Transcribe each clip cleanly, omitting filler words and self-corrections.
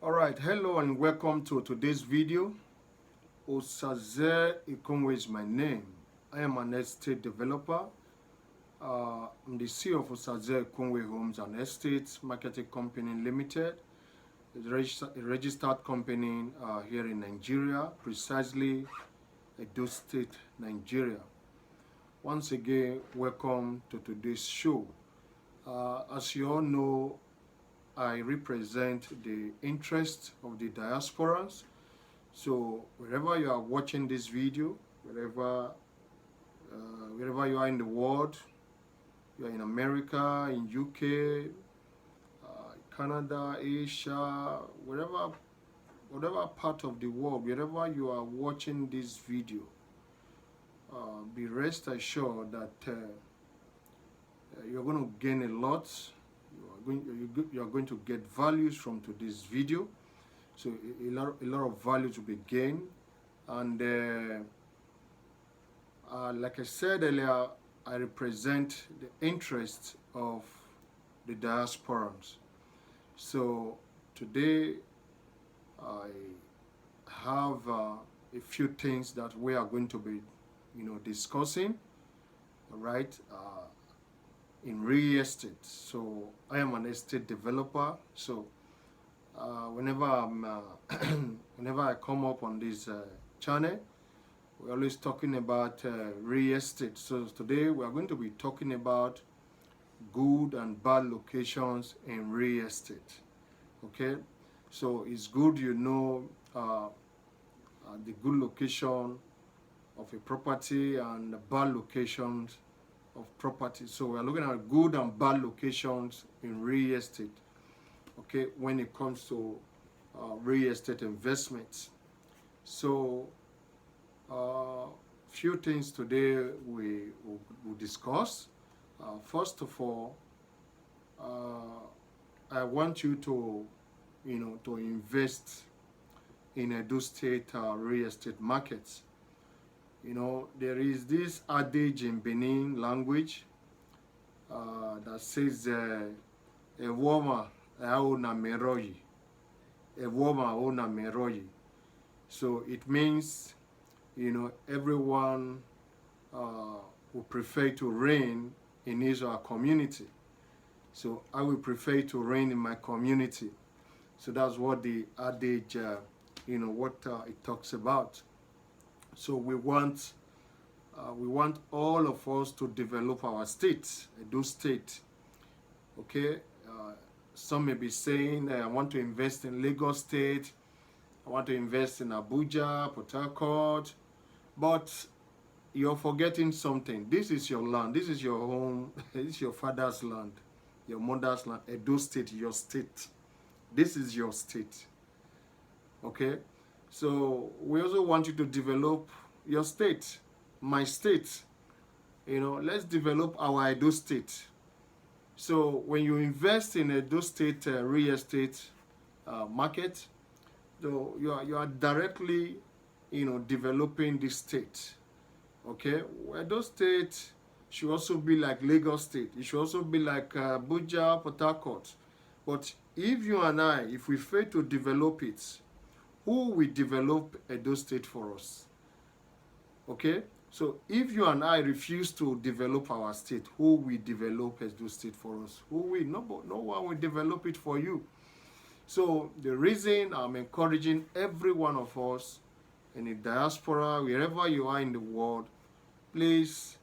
Alright, hello and welcome to today's video. Osaze Ekunwe is my name. I am an estate developer. I'm the CEO of Osaze Ekunwe Homes and Estates Marketing Company Limited. It's a registered company here in Nigeria, precisely Edo State, Nigeria. Once again, welcome to today's show. As you all know, I represent the interests of the diasporans. So wherever you are watching this video, wherever you are in the world, you are in America, in UK, Canada, Asia, whatever part of the world, wherever you are watching this video, be rest assured that you're going to gain a lot. You are going to get values from today's video. So a lot of value to be gained. And like I said earlier, I represent the interests of the diasporans. So today I have a few things that we are going to be, discussing. All right. In real estate. So I am an estate developer. So whenever I come up on this channel, we're always talking about real estate. So today we are going to be talking about good and bad locations in real estate. Okay, so it's good the good location of a property and the bad locations of property. So we are looking at good and bad locations in real estate, okay, when it comes to real estate investments. So few things today we will discuss. First of all, I want you to invest in Edo State real estate markets. There is this adage in Benin language that says, "A woman aona meroyi, a woman aona meroyi." So it means, everyone would prefer to reign in his or her community. So I will prefer to reign in my community. So that's what the adage, it talks about. So we want all of us to develop our state, Edo State. Okay, some may be saying, I want to invest in Lagos State, I want to invest in Abuja, Port Harcourt, but you're forgetting something. This is your land, this is your home, this is your father's land, your mother's land, Edo State, your state. This is your state. Okay. So we also want you to develop your state, my state. Let's develop our Edo State. So when you invest in Edo State real estate market, so you are directly, developing the state. Okay, Edo State should also be like Lagos State. It should also be like Abuja, Port Harcourt. But if you and I, if we fail to develop it, who will develop Edo State for us? Okay, so if you and I refuse to develop our state, who will develop Edo State for us? Who will? No one will develop it for you. So the reason I'm encouraging every one of us in the diaspora, wherever you are in the world, please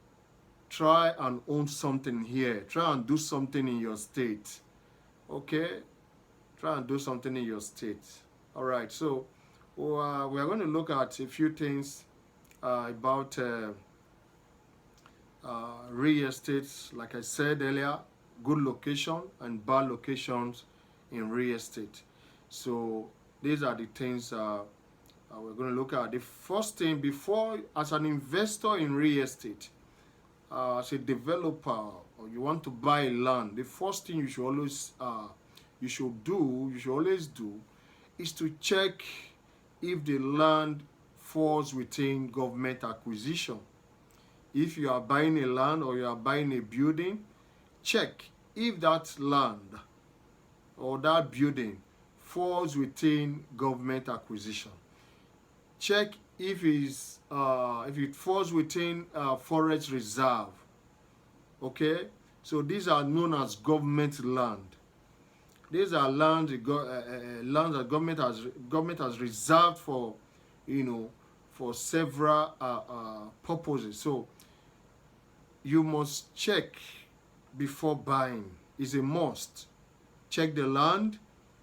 try and own something here. Try and do something in your state. Okay, try and do something in your state. All right, so we are going to look at a few things about real estate. Like I said earlier, good location and bad locations in real estate. So these are the things we're going to look at. The first thing, before, as an investor in real estate, as a developer, or you want to buy land, the first thing you should always do is to check if the land falls within government acquisition. If you are buying a land or you are buying a building, check if that land or that building falls within government acquisition. Check if it falls within forest reserve. Okay, so these are known as government land. These are land land that government has reserved for, for several purposes. So you must check before buying. It's a must. Check the land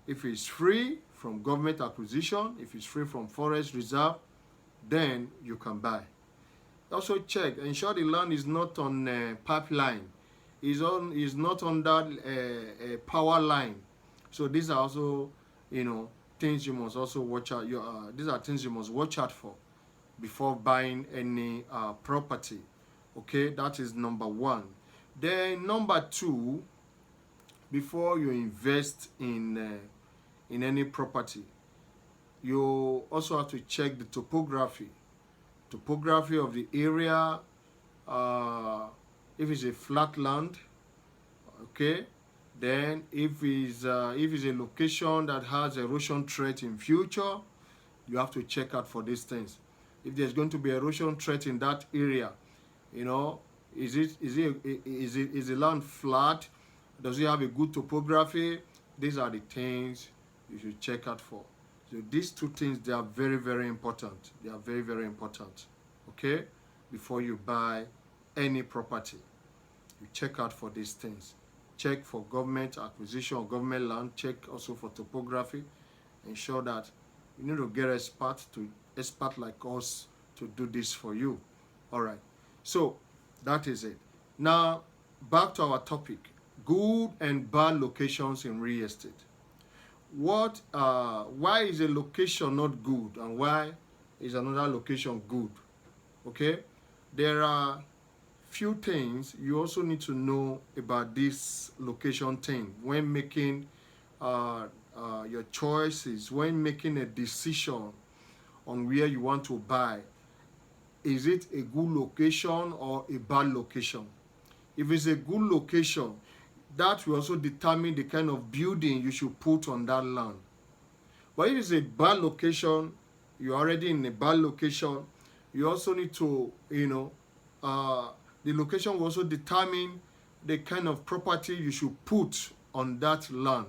if it's free from government acquisition, if it's free from forest reserve, then you can buy. Also check, ensure the land is not on a pipeline, is not under a power line. So these are also, things you must also watch out. These are things you must watch out for before buying any property. Okay, that is number one. Then number two, before you invest in any property, you also have to check the topography of the area. If it's a flat land, okay, then if it's a location that has erosion threat in future, you have to check out for these things. If there's going to be erosion threat in that area, is the land flat? Does it have a good topography? These are the things you should check out for. So these two things, they are very, very important. They are very, very important. Okay? Before you buy any property, you check out for these things. Check for government acquisition or government land. Check also for topography. Ensure that you need to get expert like us to do this for you. All right. So that is it. Now, back to our topic. Good and bad locations in real estate. Why is a location not good and why is another location good? Okay, there are few things you also need to know about this location thing when making your choices, when making a decision on where you want to buy. Is it a good location or a bad location? If it's a good location, that will also determine the kind of building you should put on that land. But if it's a bad location, you're already in a bad location, you also need to, the location will also determine the kind of property you should put on that land.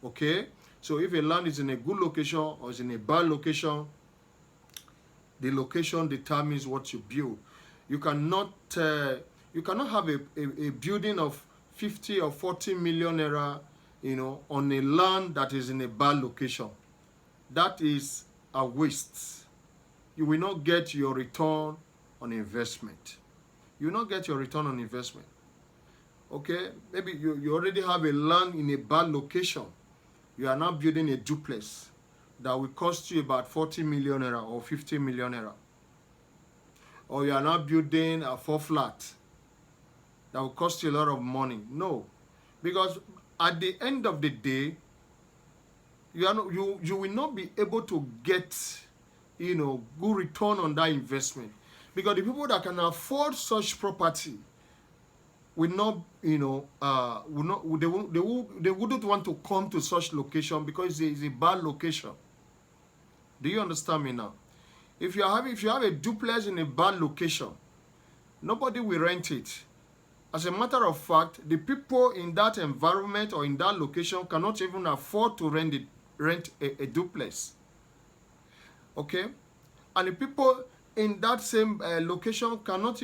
Okay? So if a land is in a good location or is in a bad location, the location determines what you build. You cannot have a building of 50 or 40 million naira, on a land that is in a bad location. That is a waste. You will not get your return on investment. You will not get your return on investment. Okay? Maybe you already have a land in a bad location. You are now building a duplex that will cost you about 40 million naira or 50 million naira. Or you are now building a 4-flat that will cost you a lot of money. No, because at the end of the day, you will not be able to get good return on that investment, because the people that can afford such property will not they wouldn't want to come to such location because it's a bad location. Do you understand me now? If you have a duplex in a bad location, nobody will rent it. As a matter of fact, the people in that environment or in that location cannot even afford to rent a duplex. Okay? And the people in that same location can't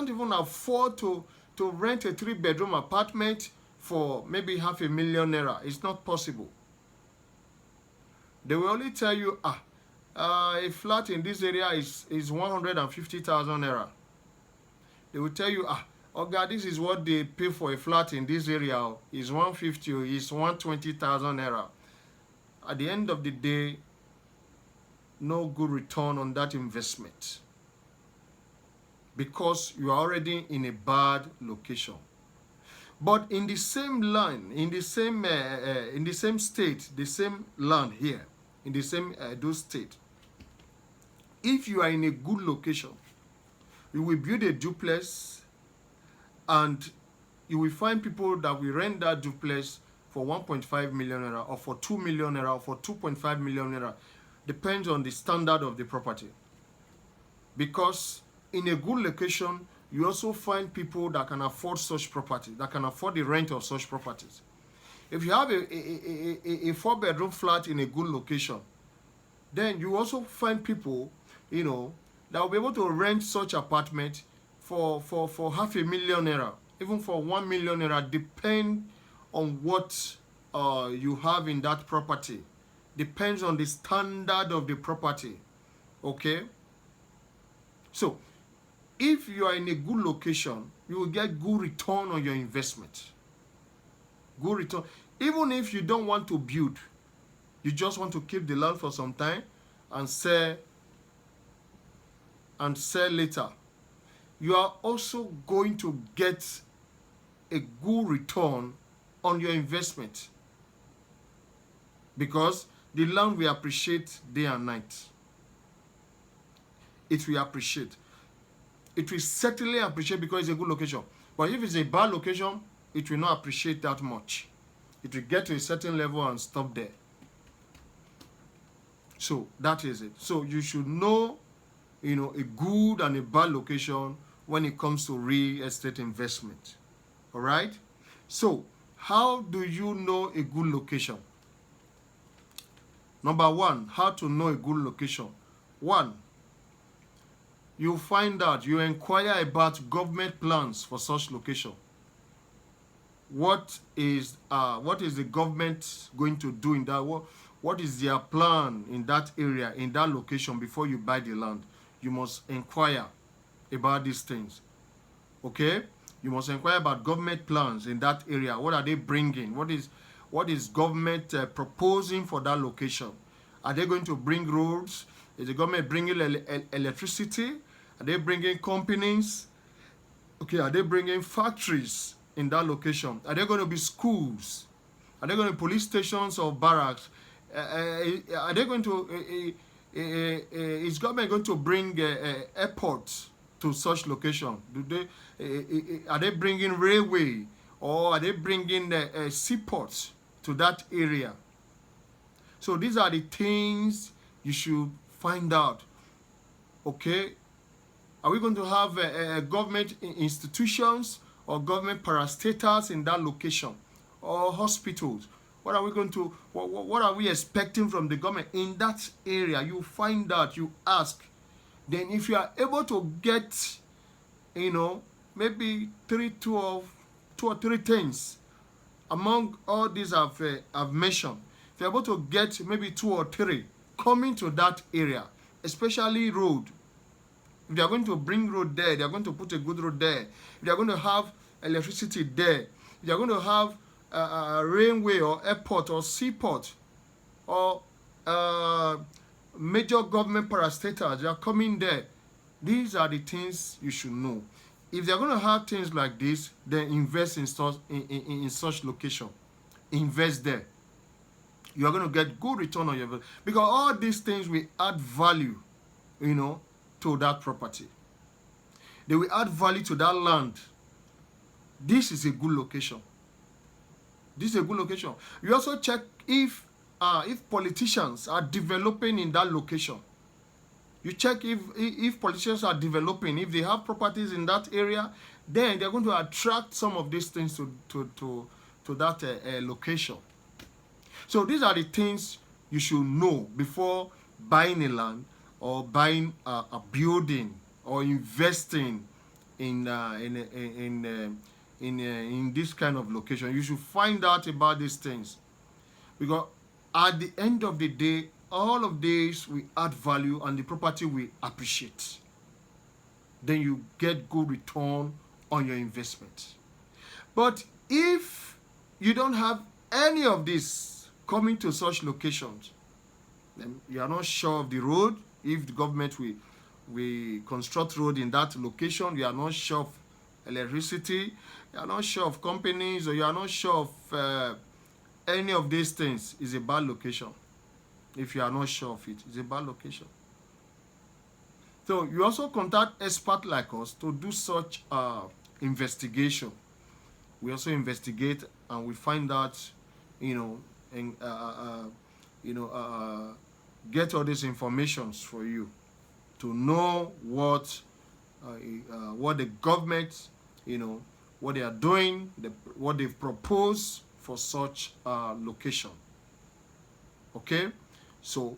even afford to rent a 3-bedroom apartment for maybe 500,000 naira. It's not possible. They will only tell you, a flat in this area is 150,000 naira. They will tell you, oh God, this is what they pay for a flat in this area. Is 150, is 120,000 naira. At the end of the day, no good return on that investment, because you are already in a bad location. But in the same land, in the same state, the same land here, in the same those state, if you are in a good location, you will build a duplex, and you will find people that will rent that duplex for 1.5 million naira, or for 2 million naira, or for 2.5 million naira. Depends on the standard of the property. Because in a good location, you also find people that can afford such property, that can afford the rent of such properties. If you have a 4-bedroom flat in a good location, then you also find people, you know, that will be able to rent such apartment for $500,000 naira, even for 1 million naira, depend on what you have in that property. Depends on the standard of the property. Okay? So, if you are in a good location, you will get good return on your investment. Good return. Even if you don't want to build, you just want to keep the land for some time and sell later, you are also going to get a good return on your investment, because the land will appreciate day and night. It will appreciate. It will certainly appreciate because it's a good location. But if it's a bad location, it will not appreciate that much. It will get to a certain level and stop there. So that is it. So you should know, you know, a good and a bad location when it comes to real estate investment. All right? So how do you know a good location? Number one, how to know a good location. One, you find out, you inquire about government plans for such location. What is the government going to do in that? What is their plan in that area, in that location before you buy the land? You must inquire about these things. Okay? You must inquire about government plans in that area. What are they bringing? What is government proposing for that location? Are they going to bring roads? Is the government bringing electricity? Are they bringing companies? Okay, are they bringing factories in that location? Are there going to be schools? Are there going to be police stations or barracks? Are they going to? Is government going to bring airports to such location? Are they bringing railway, or are they bringing seaports to that area? So these are the things you should find out. Okay, are we going to have government institutions or government parastatals in that location, or hospitals? What are we going to? What are we expecting from the government in that area? You find out. You ask. Then, if you are able to get, you know, maybe two or three things among all these I've mentioned, if you're able to get maybe 2 or 3 coming to that area, especially road. If they are going to bring road there, they are going to put a good road there. If they are going to have electricity there, if they are going to have a railway or airport or seaport or major government parastatals, they are coming there. These are the things you should know. If they are going to have things like this, then invest in such location. Invest there. You are going to get good return on your investment, because all these things will add value, you know, to that property. They will add value to that land. This is a good location. This is a good location. You also check if politicians are developing in that location. You check if politicians are developing, if they have properties in that area, then they're going to attract some of these things to that location. So these are the things you should know before buying a land or buying a building or investing in this kind of location. You should find out about these things, because at the end of the day, all of these will add value and the property will appreciate. Then you get good return on your investment. But if you don't have any of this coming to such locations, then you are not sure of the road. If the government will construct road in that location, you are not sure of electricity, you are not sure of companies, or you are not sure of any of these things, is a bad location. If you are not sure of it, it's a bad location. So you also contact experts like us to do such investigation. We also investigate and we find out you know, and you know, get all these informations for you to know what the government, you know, what they are doing, what they've proposed for such location. Okay, so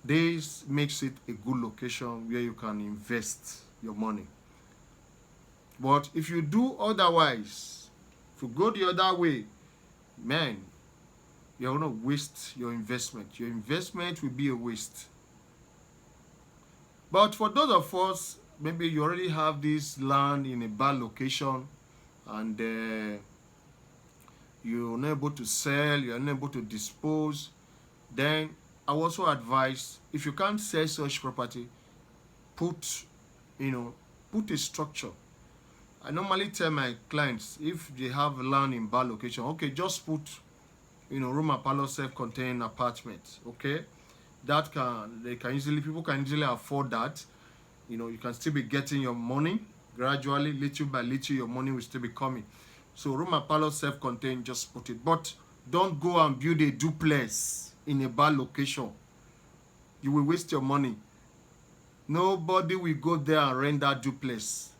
this makes it a good location where you can invest your money. But if you do otherwise, if you go the other way, man, you're going to waste your investment. Your investment will be a waste. But for those of us, maybe you already have this land in a bad location and you're unable to sell, you're unable to dispose, then I also advise, if you can't sell such property, put a structure. I normally tell my clients, if they have land in bad location, okay, just put, room and parlor self-contained apartment, okay? People can easily afford that. You can still be getting your money gradually, little by little, your money will still be coming. So room and parlor self-contained, just put it. But don't go and build a duplex in a bad location. You will waste your money. Nobody will go there and rent that duplex.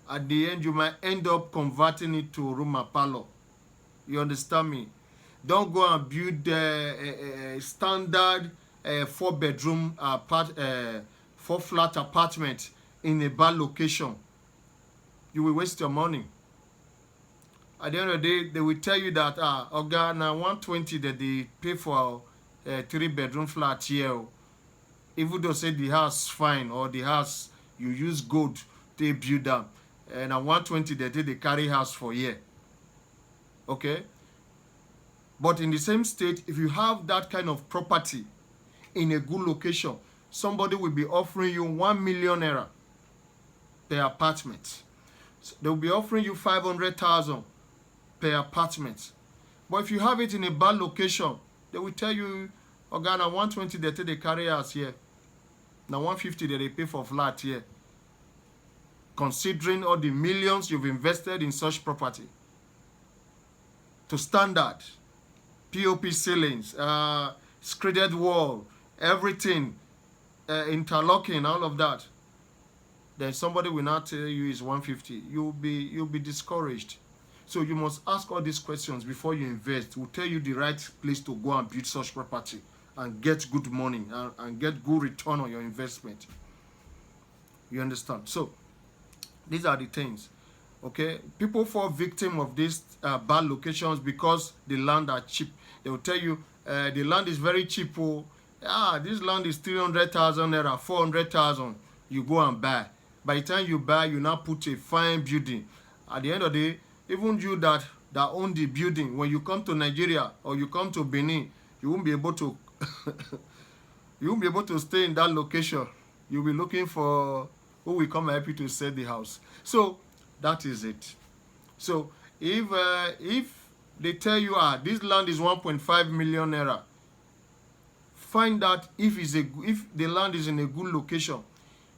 At the end, you might end up converting it to room and parlor. You understand me? Don't go and build a standard 4-bedroom four-flat apartment in a bad location. You will waste your money. At the end of the day, they will tell you that Oga, now 120 that they pay for a 3-bedroom flat here. Even though say the house fine or the house you use gold to build them, and at 120 they carry house for year. Okay? But in the same state, if you have that kind of property in a good location, somebody will be offering you 1 million naira per apartment. So they will be offering you 500,000 per apartment. But if you have it in a bad location, they will tell you, okay, now 120 they carry house here. Now 150 they pay for flat here. Considering all the millions you've invested in such property. To standard, POP ceilings, screeded wall, everything, interlocking, all of that. Then somebody will not tell you it's 150. You'll be discouraged. So you must ask all these questions before you invest. We'll tell you the right place to go and build such property and get good money and get good return on your investment. You understand? So these are the things. Okay, people fall victim of these bad locations because the land are cheap. They will tell you the land is very cheap. This land is 300,000 naira, 400,000. You go and buy. By the time you buy, you now put a fine building. At the end of the day, even you that own the building, when you come to Nigeria or you come to Benin, you won't be able to stay in that location. You'll be looking for who will come and help you to sell the house. So that is it. So if they tell you this land is 1.5 million naira, find out if the land is in a good location.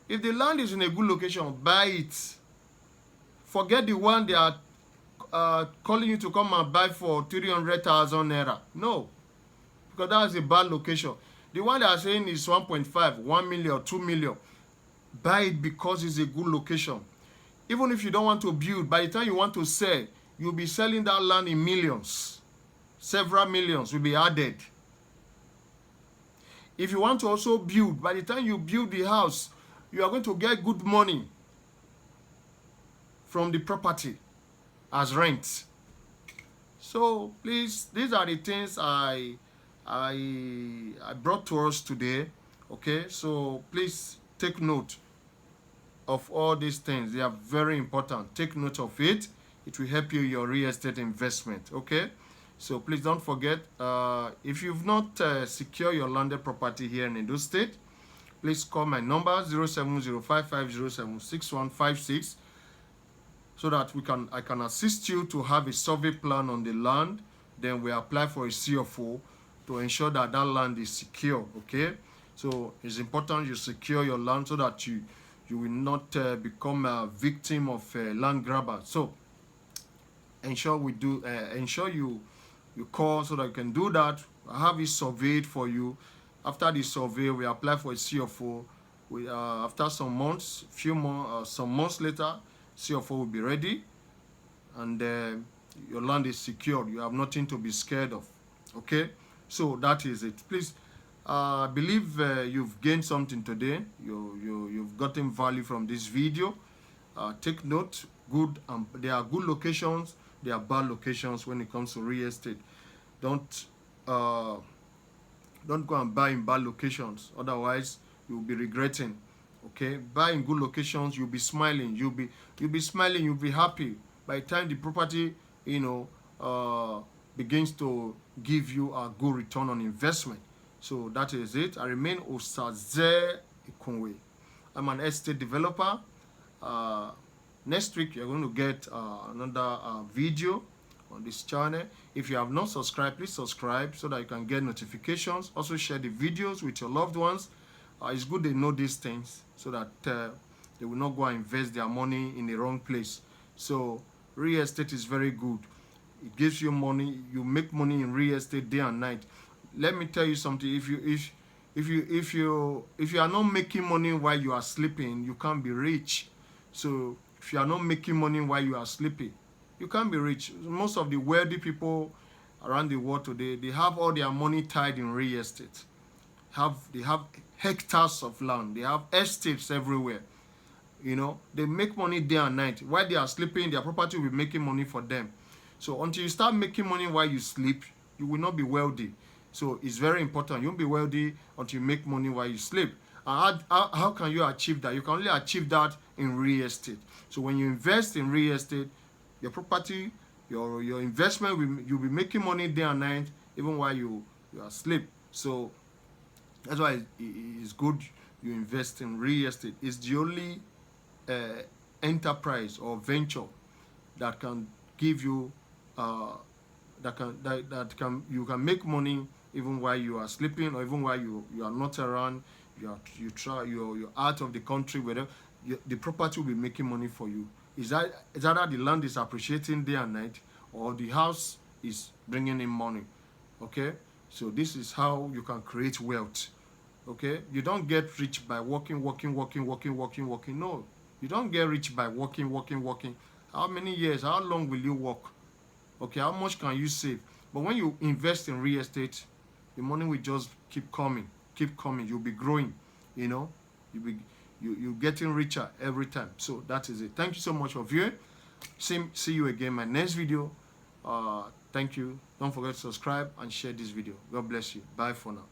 If the land is in a good location, buy it. Forget the one they are calling you to come and buy for 300,000 naira. No, because that's a bad location. The one they are saying is 1.5, 1 million, 2 million. Buy it because it's a good location. Even if you don't want to build, by the time you want to sell, you'll be selling that land in millions. Several millions will be added. If you want to also build, by the time you build the house, you are going to get good money from the property as rent. So please, these are the things I brought to us today. Okay, so please take note of all these things. They are very important. Take note of it. It will help you your real estate investment. Okay, so please don't forget, if you've not secured your landed property here in Edo State, please call my number 07055076156 so that I can assist you to have a survey plan on the land. Then we apply for a CFO to ensure that that land is secure. Okay, so it's important you secure your land so that you will not become a victim of land grabber. So ensure you you call so that you can do that. I have it surveyed for you. After the survey, we apply for a CFO. After some months, some months later, CFO will be ready, and your land is secured. You have nothing to be scared of. Okay, so that is it. Please, I believe you've gained something today. You've gotten value from this video. Take note. There are good locations. There are bad locations when it comes to real estate. Don't go and buy in bad locations. Otherwise, you'll be regretting. Okay, buy in good locations. You'll be smiling. You'll be smiling. You'll be happy. By the time the property, begins to give you a good return on investment. So that is it. I remain Osaze Ekunwe. I'm an estate developer. Next week, you're going to get another video on this channel. If you have not subscribed, please subscribe so that you can get notifications. Also share the videos with your loved ones. It's good they know these things so that they will not go and invest their money in the wrong place. So real estate is very good. It gives you money. You make money in real estate day and night. Let me tell you something. If you are not making money while you are sleeping, you can't be rich. So if you are not making money while you are sleeping, you can't be rich. Most of the wealthy people around the world today, they have all their money tied in real estate. They have hectares of land. They have estates everywhere. They make money day and night. While they are sleeping, their property will be making money for them. So until you start making money while you sleep, you will not be wealthy. So it's very important. You won't be wealthy until you make money while you sleep. How can you achieve that? You can only achieve that in real estate. So when you invest in real estate, your property, your investment, you'll be making money day and night, even while you are asleep. So that's why it's good you invest in real estate. It's the only enterprise or venture that can give you you can make money even while you are sleeping, or even while you are not around. You're out of the country, whether the property will be making money for you. Is that the land is appreciating day and night, or the house is bringing in money? Okay, so this is how you can create wealth. Okay, you don't get rich by working. No, you don't get rich by working. How many years? How long will you work? Okay, how much can you save? But when you invest in real estate, the money will just keep coming. You'll be growing. You're getting richer every time. So that is it. Thank you so much for viewing. See you again in my next video. Thank you. Don't forget to subscribe and share this video. God bless you. Bye for now.